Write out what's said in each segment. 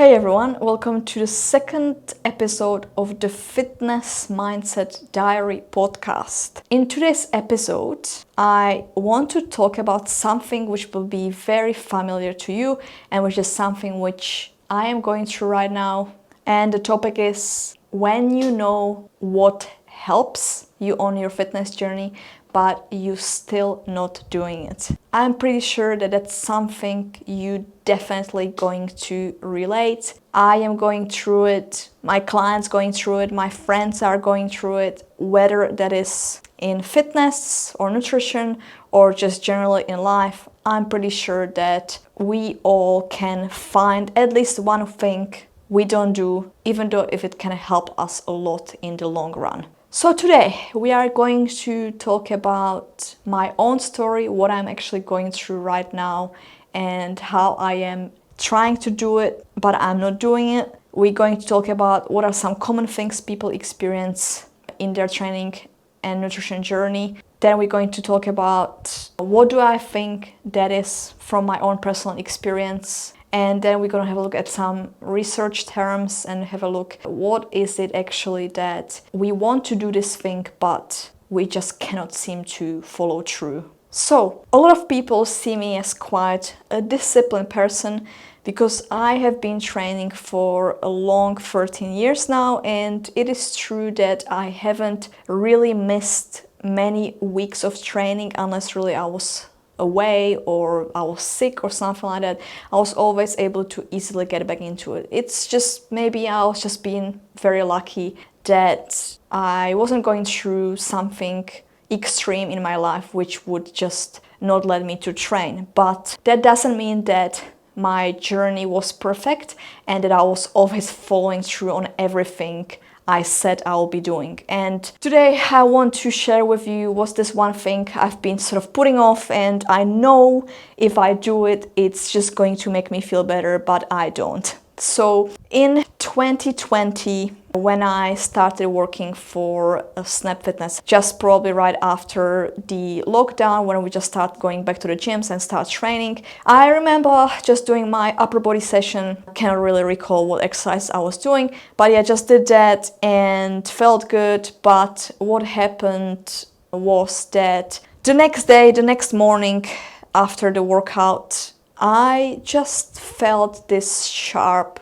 Hey everyone, welcome to the second episode of the Fitness Mindset Diary podcast. In today's episode, I want to talk about something which will be very familiar to you and which is something which I am going through right now. And the topic is when you know what helps you on your fitness journey, but you still not doing it. I'm pretty sure that that's something you definitely going to relate. I am going through it, my clients going through it, my friends are going through it, whether that is in fitness or nutrition or just generally in life. I'm pretty sure that we all can find at least one thing we don't do, even though if it can help us a lot in the long run. So today we are going to talk about my own story, what I'm actually going through right now and how I am trying to do it, but I'm not doing it. We're going to talk about what are some common things people experience in their training and nutrition journey. Then we're going to talk about what do I think that is from my own personal experience. And then we're going to have a look at some research terms and have a look at what is it actually that we want to do this thing, but we just cannot seem to follow through. So a lot of people see me as quite a disciplined person because I have been training for a long 13 years now, and it is true that I haven't really missed many weeks of training unless really I was away or I was sick or something like that. I was always able to easily get back into it. It's just maybe I was just being very lucky that I wasn't going through something extreme in my life which would just not let me to train. But that doesn't mean that my journey was perfect and that I was always following through on everything I said I'll be doing. And today I want to share with you what's this one thing I've been sort of putting off, and I know if I do it, it's just going to make me feel better, but I don't. So in 2020, when I started working for Snap Fitness, just probably right after the lockdown, when we just start going back to the gyms and start training, I remember just doing my upper body session. I cannot really recall what exercise I was doing, but yeah, just did that and felt good. But what happened was that the next day, the next morning after the workout, I just felt this sharp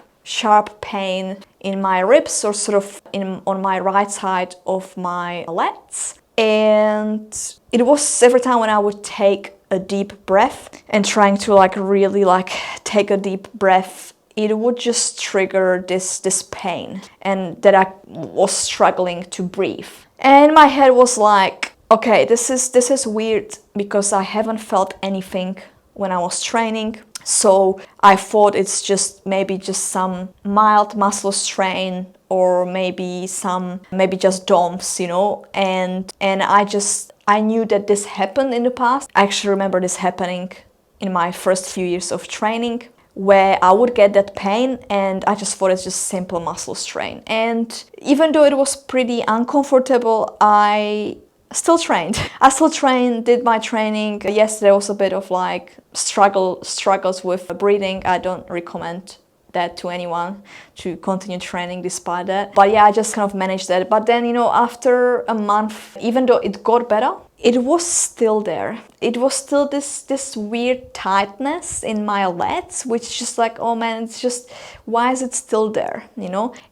pain in my ribs, or sort of on my right side of my lats. And it was every time when I would take a deep breath and trying to really take a deep breath, it would just trigger this pain, and that I was struggling to breathe. And my head was like, okay, this is weird because I haven't felt anything when I was training. So I thought it's just some mild muscle strain, or maybe just DOMS, and I knew that this happened in the past. I actually remember this happening in my first few years of training, where I would get that pain and I just thought it's just simple muscle strain. And even though it was pretty uncomfortable, I still trained, did my training. Yesterday was a bit of struggles with breathing. I don't recommend that to anyone to continue training despite that. But yeah, I just kind of managed that. But then, after a month, even though it got better, it was still there. It was still this weird tightness in my lats, which is just like, oh man, it's just, why is it still there,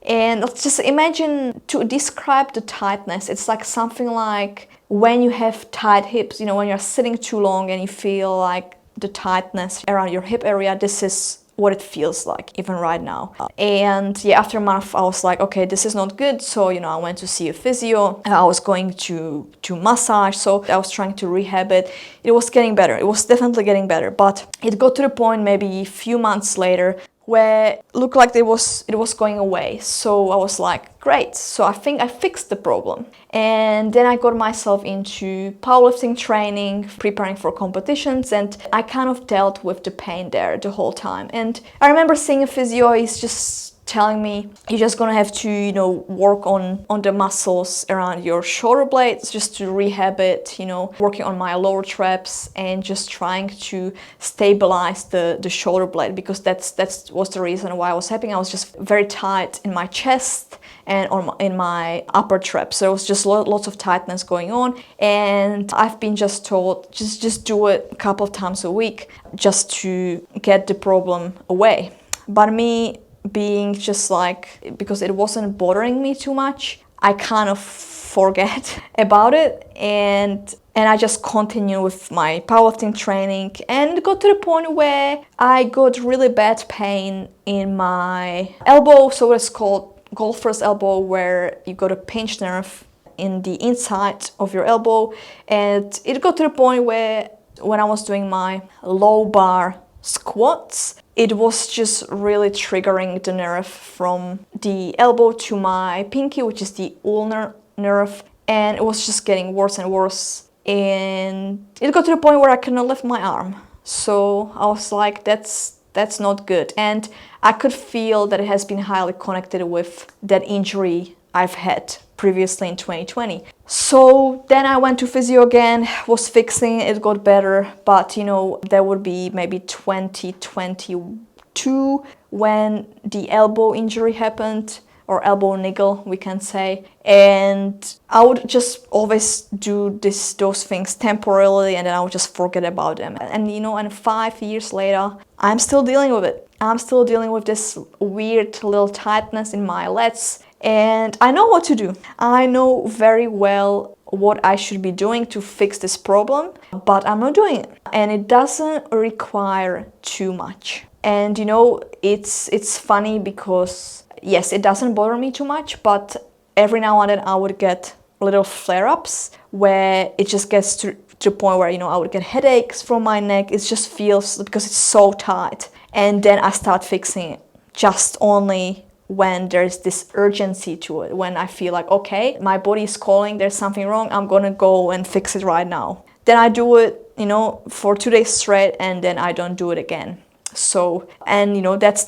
And let's just imagine, to describe the tightness, it's like something like when you have tight hips, when you're sitting too long and you feel like the tightness around your hip area. This is what it feels like even right now. And yeah, after a month I was like, okay, this is not good. So I went to see a physio. I was going to massage, so I was trying to rehab it. It was getting better. It was definitely getting better, but it got to the point maybe a few months later where it looked like it was going away. So I was like, great, so I think I fixed the problem. And then I got myself into powerlifting training, preparing for competitions, and I kind of dealt with the pain there the whole time. And I remember seeing a physio. He's just telling me you're just gonna have to, you know, work on the muscles around your shoulder blades just to rehab it, you know, working on my lower traps and just trying to stabilize the shoulder blade, because that was the reason why I was happening. I was just very tight in my chest and in my upper trap, so it was just lots of tightness going on. And I've been just told just do it a couple of times a week just to get the problem away. But me being just like, because it wasn't bothering me too much, I kind of forget about it, and I just continue with my powerlifting training, and it got to the point where I got really bad pain in my elbow. So it's called golfer's elbow, where you got a pinched nerve in the inside of your elbow. And it got to the point where when I was doing my low bar squats, it was just really triggering the nerve from the elbow to my pinky, which is the ulnar nerve, and it was just getting worse and worse. And it got to the point where I couldn't lift my arm. So I was like, that's not good. And I could feel that it has been highly connected with that injury I've had previously in 2020. So then I went to physio again, was fixing it, got better, but you know, that would be maybe 2022 when the elbow injury happened, or elbow niggle, we can say. And I would just always do those things temporarily, and then I would just forget about them. And you know, and 5 years later, I'm still dealing with it. I'm still dealing with this weird little tightness in my lats, and I know what to do. I know very well what I should be doing to fix this problem, but I'm not doing it. And it doesn't require too much. And you know, it's funny because yes, it doesn't bother me too much, but every now and then I would get little flare-ups where it just gets to the point where, you know, I would get headaches from my neck. It just feels, because it's so tight. And then I start fixing it just only when there's this urgency to it, when I feel like, okay, my body is calling, there's something wrong, I'm gonna go and fix it right now. Then I do it, you know, for 2 days straight, and then I don't do it again. So, and you know, that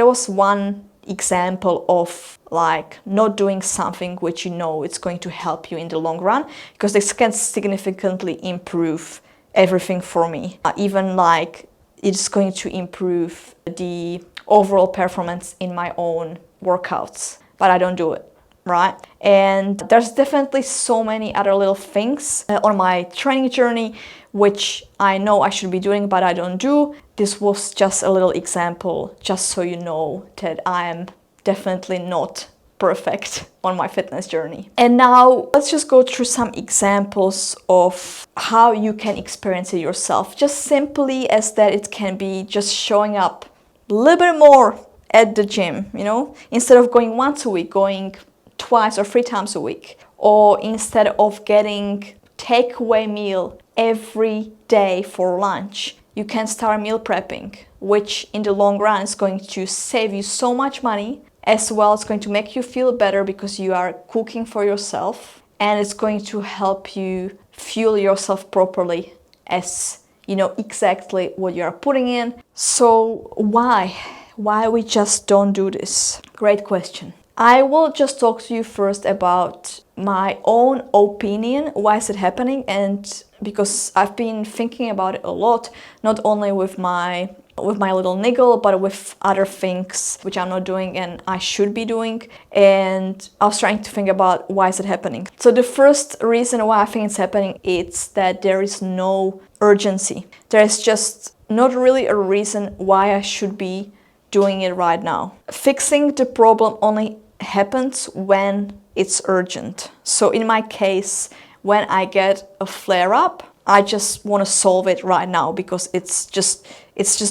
was one example of like not doing something which you know it's going to help you in the long run, because this can significantly improve everything for me. Even like it's going to improve the overall performance in my own workouts, but I don't do it, right? And there's definitely so many other little things on my training journey which I know I should be doing, but I don't do. This was just a little example, just so you know that I am definitely not perfect on my fitness journey. And now let's just go through some examples of how you can experience it yourself. Just simply as that, it can be just showing up a little bit more at the gym, you know, instead of going once a week, going twice or 3 times a week, or instead of getting takeaway meal every day for lunch, you can start meal prepping, which in the long run is going to save you so much money. As well, it's going to make you feel better because you are cooking for yourself, and it's going to help you fuel yourself properly, as you know exactly what you are putting in. So why we just don't do this? Great question. I will just talk to you first about my own opinion, why is it happening, and because I've been thinking about it a lot, not only with my little niggle, but with other things which I'm not doing and I should be doing. And I was trying to think about why is it happening. So the first reason why I think it's happening is that there is no urgency. There is just not really a reason why I should be doing it right now. Fixing the problem only happens when it's urgent. So in my case, when I get a flare-up, I just want to solve it right now because it's just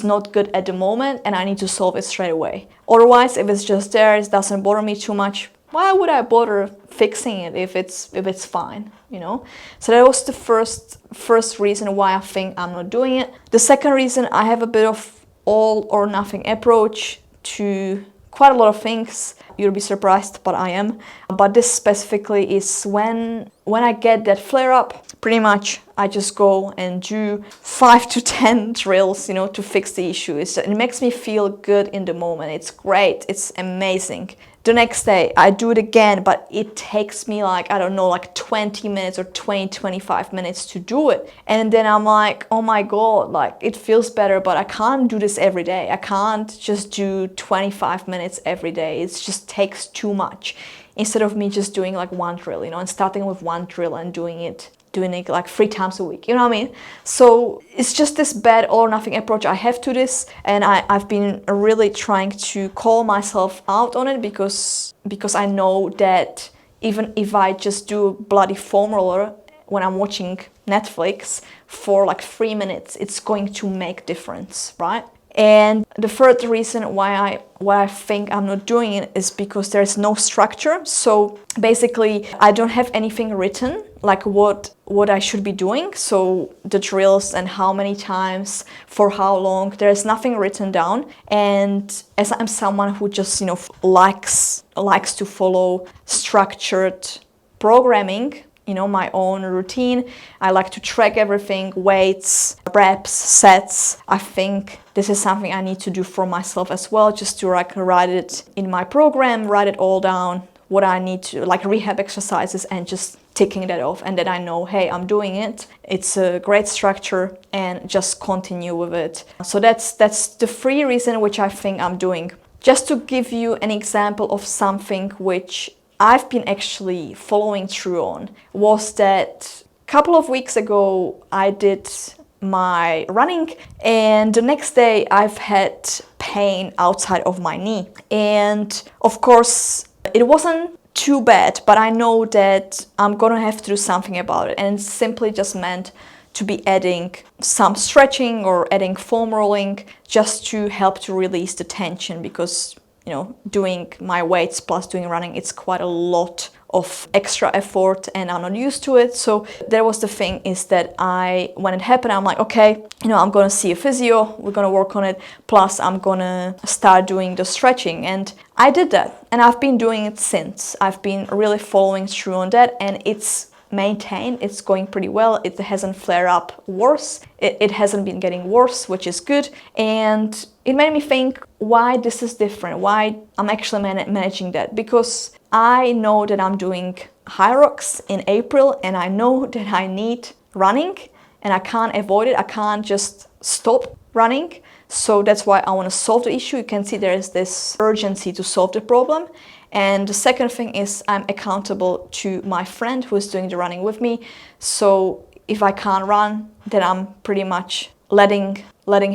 not good at the moment and I need to solve it straight away. Otherwise, if it's just there, it doesn't bother me too much, why would I bother fixing it if it's fine, you know? So that was the first reason why I think I'm not doing it. The second reason, I have a bit of all or nothing approach to quite a lot of things. You'll be surprised, but I am. But this specifically is when I get that flare up, pretty much I just go and do 5 to 10 drills, to fix the issue. It makes me feel good in the moment. It's great. It's amazing. The next day I do it again, but it takes me like 20 minutes or 25 minutes to do it. And then I'm like, oh my God, like it feels better, but I can't do this every day. I can't just do 25 minutes every day. It just takes too much. Instead of me just doing like one drill, and starting with one drill and doing it like 3 times a week, you know what I mean? So it's just this bad all or nothing approach I have to this, and I've been really trying to call myself out on it because I know that even if I just do bloody foam roller when I'm watching Netflix for like 3 minutes, it's going to make difference, right? And the third reason why I think I'm not doing it is because there's no structure. So basically I don't have anything written, like what I should be doing. So the drills and how many times, for how long, there's nothing written down. And as I'm someone who just, likes to follow structured programming, my own routine. I like to track everything, weights, reps, sets. I think this is something I need to do for myself as well, just to like write it in my program, write it all down, what I need to, like rehab exercises, and just ticking that off. And then I know, hey, I'm doing it. It's a great structure, and just continue with it. So that's the 3 reasons which I think I'm doing. Just to give you an example of something which I've been actually following through on, was that a couple of weeks ago I did my running, and the next day I've had pain outside of my knee. And of course it wasn't too bad, but I know that I'm gonna have to do something about it, and it simply just meant to be adding some stretching or adding foam rolling just to help to release the tension, because doing my weights plus doing running, it's quite a lot of extra effort and I'm not used to it. So that was the thing, is that when it happened, I'm like, okay, I'm gonna see a physio, we're gonna work on it, plus I'm gonna start doing the stretching. And I did that, and I've been doing it since. I've been really following through on that, and it's maintained. It's going pretty well. It hasn't flared up worse. It hasn't been getting worse, which is good. And it made me think why this is different, why I'm actually managing that. Because I know that I'm doing high rocks in April, and I know that I need running, and I can't avoid it. I can't just stop running. So that's why I want to solve the issue. You can see there is this urgency to solve the problem. And the second thing is I'm accountable to my friend who is doing the running with me. So if I can't run, then I'm pretty much letting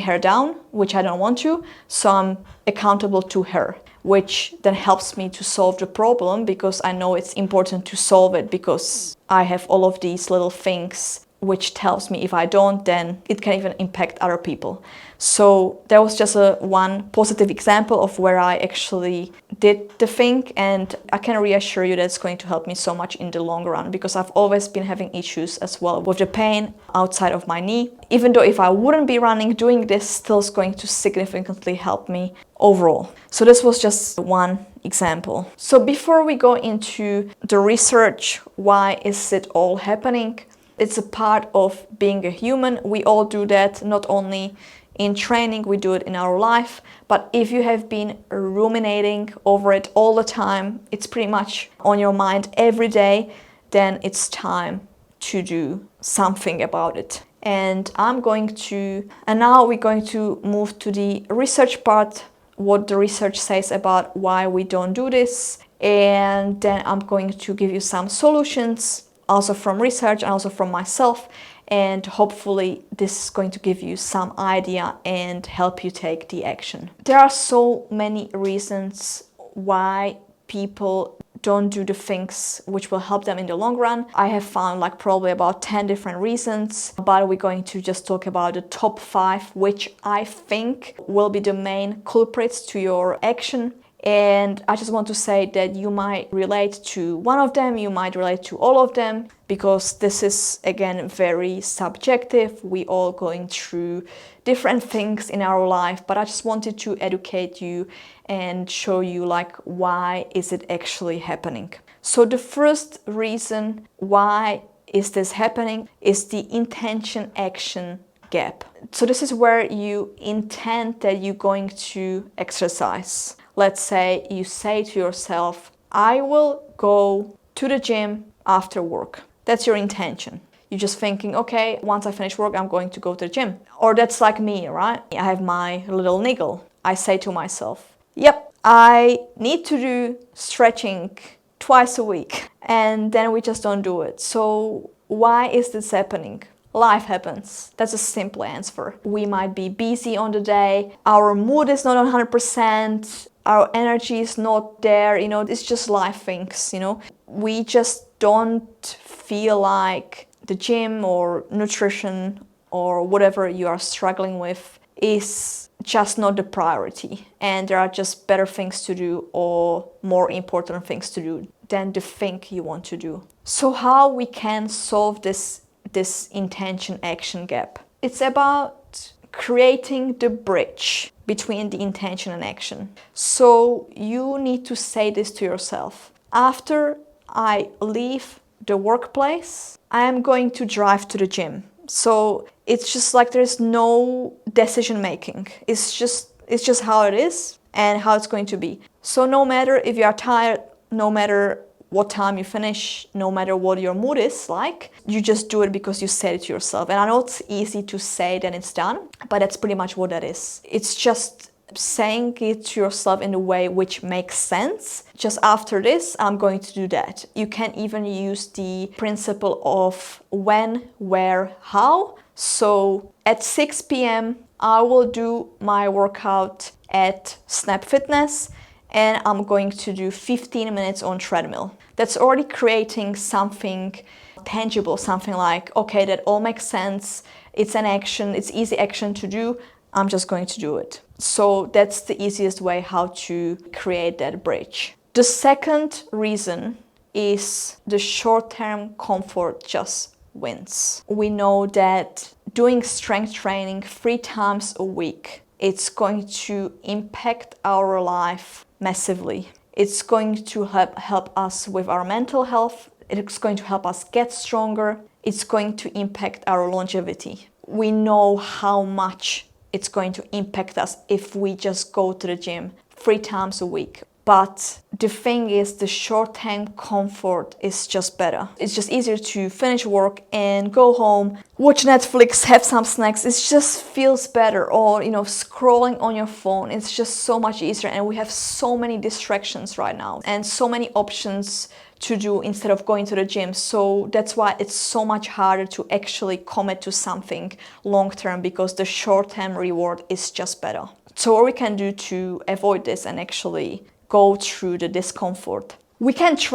her down, which I don't want to. So I'm accountable to her, which then helps me to solve the problem, because I know it's important to solve it, because I have all of these little things which tells me if I don't, then it can even impact other people. So that was just one positive example of where I actually did the thing, and I can reassure you that it's going to help me so much in the long run, because I've always been having issues as well with the pain outside of my knee. Even though if I wouldn't be running, doing this still is going to significantly help me overall. So this was just one example. So before we go into the research, why is it all happening? It's a part of being a human. We all do that, not only in training, we do it in our life. But if you have been ruminating over it all the time, it's pretty much on your mind every day, then it's time to do something about it. And now we're going to move to the research part, what the research says about why we don't do this. And then I'm going to give you some solutions, also from research and also from myself, and hopefully this is going to give you some idea and help you take the action. There are so many reasons why people don't do the things which will help them in the long run. I have found like probably about 10 different reasons, but we're going to just talk about the top 5, which I think will be the main culprits to your action. And I just want to say that you might relate to one of them, you might relate to all of them, because this is, again, very subjective. We all going through different things in our life, but I just wanted to educate you and show you like why is it actually happening. So the first reason why is this happening is the intention-action gap. So this is where you intend that you're going to exercise. Let's say you say to yourself, I will go to the gym after work. That's your intention. You're just thinking, okay, once I finish work, I'm going to go to the gym. Or that's like me, right? I have my little niggle. I say to myself, yep, I need to do stretching twice a week. And then we just don't do it. So why is this happening? Life happens. That's a simple answer. We might be busy on the day. Our mood is not 100%. Our energy is not there. It's just life things, We just don't feel like the gym or nutrition or whatever you are struggling with is just not the priority. And there are just better things to do or more important things to do than the thing you want to do. So how we can solve this intention-action gap? It's about creating the bridge between the intention and action. So you need to say this to yourself. After I leave the workplace, I am going to drive to the gym. So it's just like there's no decision making. It's just how it is and how it's going to be. So no matter if you are tired, no matter what time you finish, no matter what your mood is like, you just do it because you said it to yourself. And I know it's easy to say then it's done, but that's pretty much what that is. It's just saying it to yourself in a way which makes sense. Just after this, I'm going to do that. You can even use the principle of when, where, how. So at 6 p.m., I will do my workout at Snap Fitness, and I'm going to do 15 minutes on treadmill. That's already creating something tangible, something like, okay, that all makes sense. It's an action, it's easy action to do. I'm just going to do it. So that's the easiest way how to create that bridge. The second reason is the short-term comfort just wins. We know that doing strength training 3 times a week, it's going to impact our life massively. It's going to help us with our mental health. It's going to help us get stronger. It's going to impact our longevity. We know how much it's going to impact us if we just go to the gym 3 times a week. But the thing is, the short-term comfort is just better. It's just easier to finish work and go home, watch Netflix, have some snacks. It just feels better. Or, scrolling on your phone. It's just so much easier. And we have so many distractions right now and so many options to do instead of going to the gym. So that's why it's so much harder to actually commit to something long-term, because the short-term reward is just better. So what we can do to avoid this and actually go through the discomfort, we can just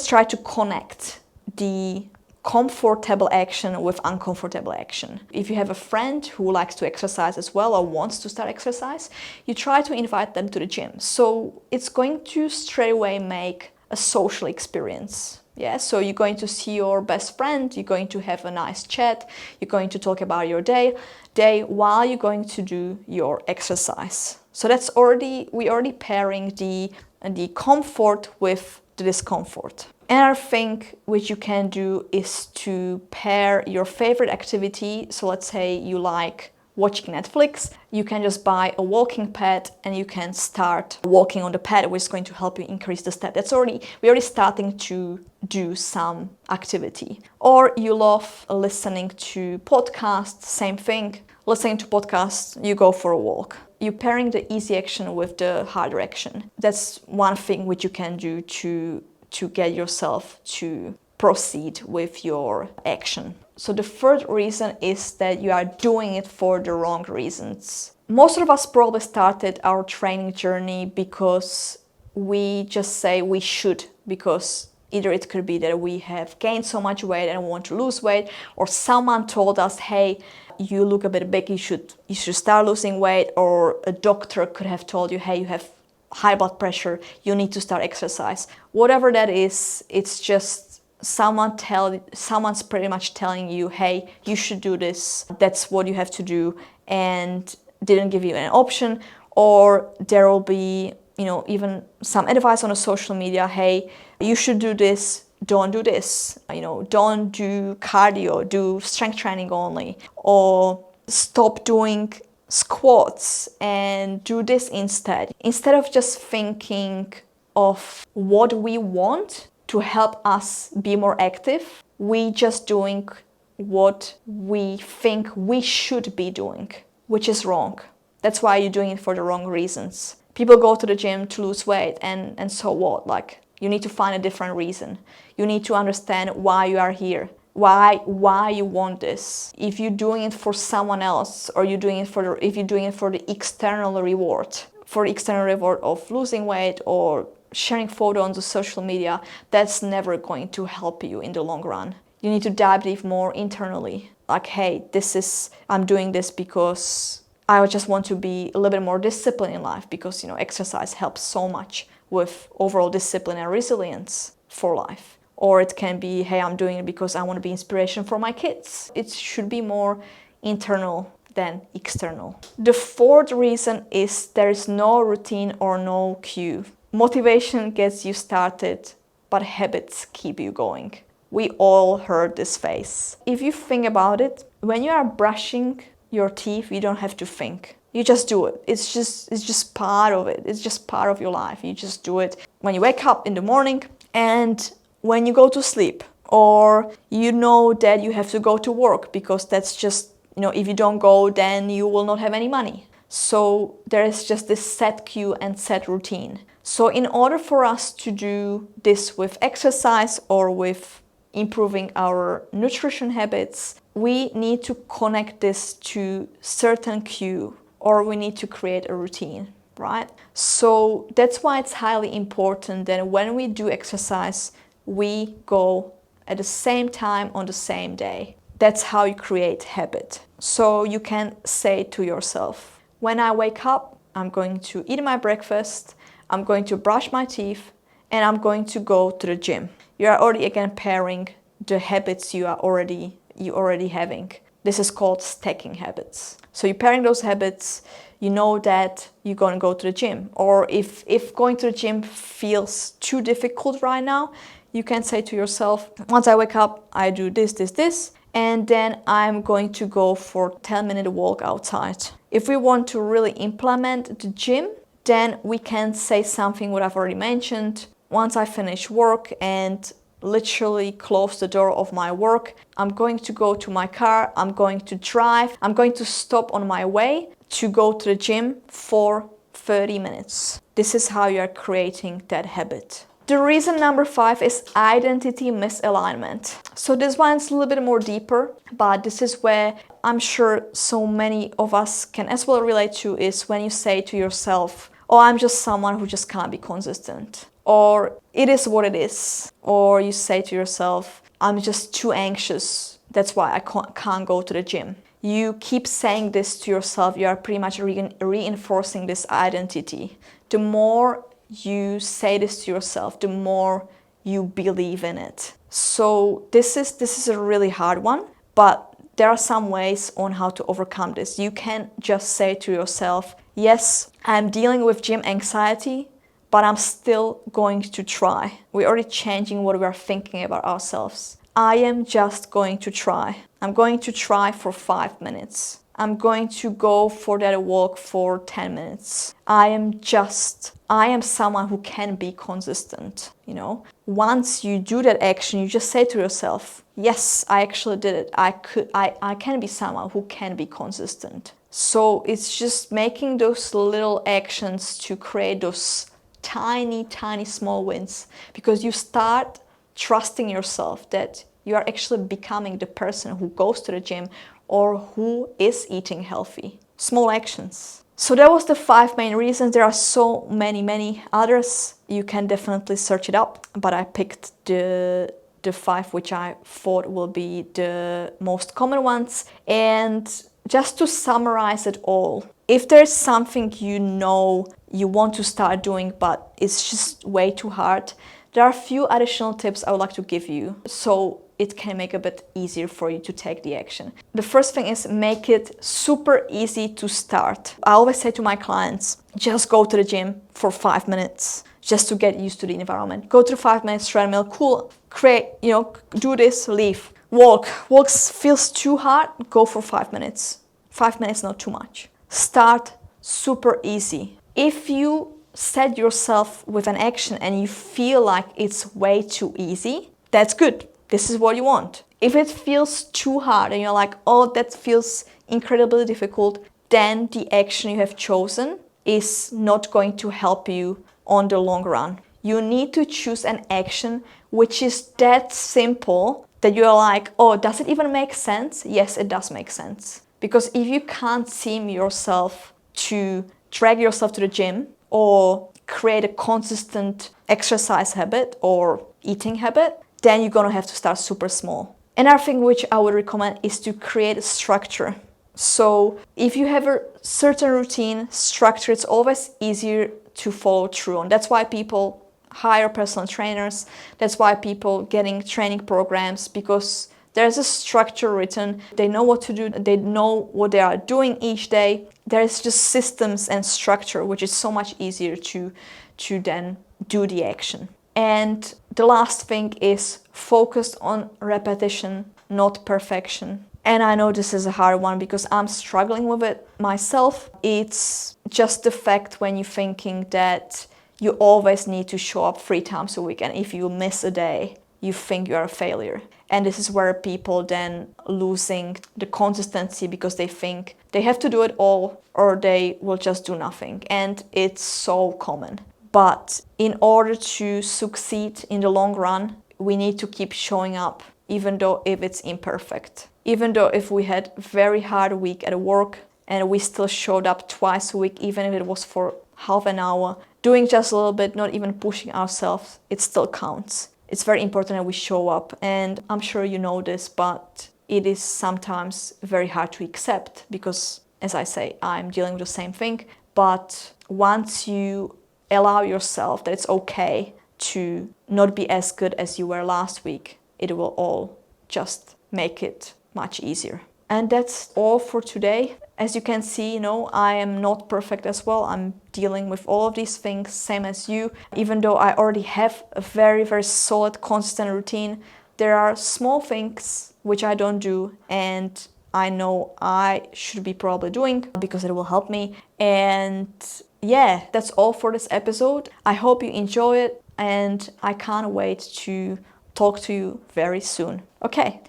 try to connect the comfortable action with uncomfortable action. If you have a friend who likes to exercise as well or wants to start exercise, you try to invite them to the gym. So it's going to straight away make a social experience. Yeah, so you're going to see your best friend, you're going to have a nice chat, you're going to talk about your day while you're going to do your exercise. So we're already pairing the comfort with the discomfort. Another thing which you can do is to pair your favorite activity. So let's say you like watching Netflix, you can just buy a walking pad and you can start walking on the pad, which is going to help you increase the step. We're already starting to do some activity. Or you love listening to podcasts, same thing. Listening to podcasts, you go for a walk. You're pairing the easy action with the harder action. That's one thing which you can do to get yourself to proceed with your action. So the third reason is that you are doing it for the wrong reasons. Most of us probably started our training journey because we just say we should, because Either it could be that we have gained so much weight and want to lose weight, or someone told us, hey, you look a bit big, you should start losing weight, or a doctor could have told you, hey, you have high blood pressure, you need to start exercise. Whatever that is, it's just someone's pretty much telling you, hey, you should do this, that's what you have to do, and didn't give you an option. Or there will be, even some advice on the social media, hey, you should do this, don't do this, don't do cardio, do strength training only, or stop doing squats and do this instead. Instead of just thinking of what we want to help us be more active, we just doing what we think we should be doing, which is wrong. That's why you're doing it for the wrong reasons. People go to the gym to lose weight, and so what? Like, you need to find a different reason. You need to understand why you are here, why you want this. If you're doing it for someone else, or if you're doing it for the external reward, of losing weight or sharing photos on the social media, that's never going to help you in the long run. You need to dive deep more internally. Like, hey, I'm doing this because I just want to be a little bit more disciplined in life, because exercise helps so much with overall discipline and resilience for life. Or it can be, hey, I'm doing it because I want to be inspiration for my kids. It should be more internal than external. The fourth reason is there is no routine or no cue. Motivation gets you started, but habits keep you going. We all heard this phrase. If you think about it, when you are brushing your teeth, you don't have to think. You just do it. It's just part of it. It's just part of your life. You just do it when you wake up in the morning and when you go to sleep, or that you have to go to work, because that's just, if you don't go, then you will not have any money. So there is just this set cue and set routine. So in order for us to do this with exercise or with improving our nutrition habits, we need to connect this to certain cue, or we need to create a routine, right? So that's why it's highly important that when we do exercise, we go at the same time on the same day. That's how you create habit. So you can say to yourself, when I wake up, I'm going to eat my breakfast, I'm going to brush my teeth, and I'm going to go to the gym. You are already again pairing the habits you already having. This is called stacking habits. So you're pairing those habits, you know that you're going to go to the gym. Or if going to the gym feels too difficult right now, you can say to yourself, once I wake up, I do this, and then I'm going to go for a 10-minute walk outside. If we want to really implement the gym, then we can say something what I've already mentioned. Once I finish work and literally close the door of my work, I'm going to go to my car, I'm going to drive, I'm going to stop on my way to go to the gym for 30 minutes. This is how you are creating that habit. The reason number 5 is identity misalignment. So this one's a little bit more deeper, but this is where I'm sure so many of us can as well relate to, is when you say to yourself, oh, I'm just someone who just can't be consistent. Or it is what it is. Or you say to yourself, I'm just too anxious, that's why I can't go to the gym. You keep saying this to yourself, you are pretty much reinforcing this identity. The more you say this to yourself, the more you believe in it. So this is a really hard one, but there are some ways on how to overcome this. You can just say to yourself, yes, I'm dealing with gym anxiety, but I'm still going to try. We're already changing what we are thinking about ourselves. I am just going to try. I'm going to try for 5 minutes. I'm going to go for that walk for 10 minutes. I am someone who can be consistent, Once you do that action, you just say to yourself, yes, I actually did it. I can be someone who can be consistent. So it's just making those little actions to create those tiny, tiny small wins, because you start trusting yourself that you are actually becoming the person who goes to the gym or who is eating healthy. Small actions. So that was the 5 main reasons. There are so many others. You can definitely search it up, but I picked the 5 which I thought will be the most common ones. And just to summarize it all, if there's something you know you want to start doing but it's just way too hard, there are a few additional tips I would like to give you so it can make it a bit easier for you to take the action. The first thing is make it super easy to start. I always say to my clients, just go to the gym for 5 minutes just to get used to the environment. Go to the 5 minutes treadmill, cool, create, do this, leave. Walk feels too hard, go for 5 minutes. 5 minutes, not too much. Start super easy. If you set yourself with an action and you feel like it's way too easy, that's good. This is what you want. If it feels too hard and you're like, oh, that feels incredibly difficult, then the action you have chosen is not going to help you on the long run. You need to choose an action which is that simple that you're like, oh, does it even make sense? Yes, it does make sense. Because if you can't seem yourself to drag yourself to the gym or create a consistent exercise habit or eating habit, then you're gonna have to start super small. Another thing which I would recommend is to create a structure. So if you have a certain routine structure, it's always easier to follow through on. That's why people hire personal trainers. That's why people getting training programs, because there's a structure written. They know what to do. They know what they are doing each day. There's just systems and structure, which is so much easier to then do the action. And the last thing is focus on repetition, not perfection. And I know this is a hard one because I'm struggling with it myself. It's just the fact when you're thinking that you always need to show up 3 times a week, and if you miss a day, you think you are a failure. And this is where people then losing the consistency because they think they have to do it all or they will just do nothing. And it's so common. But in order to succeed in the long run, we need to keep showing up, even though if it's imperfect. Even though if we had a very hard week at work and we still showed up twice a week, even if it was for half an hour, doing just a little bit, not even pushing ourselves, it still counts. It's very important that we show up. And I'm sure you know this, but it is sometimes very hard to accept because, as I say, I'm dealing with the same thing. But once you allow yourself that it's okay to not be as good as you were last week, it will all just make it much easier. And that's all for today. As you can see, I am not perfect as well. I'm dealing with all of these things, same as you. Even though I already have a very, very solid, consistent routine, there are small things which I don't do and I know I should be probably doing because it will help me. And yeah, that's all for this episode. I hope you enjoy it and I can't wait to talk to you very soon. Okay,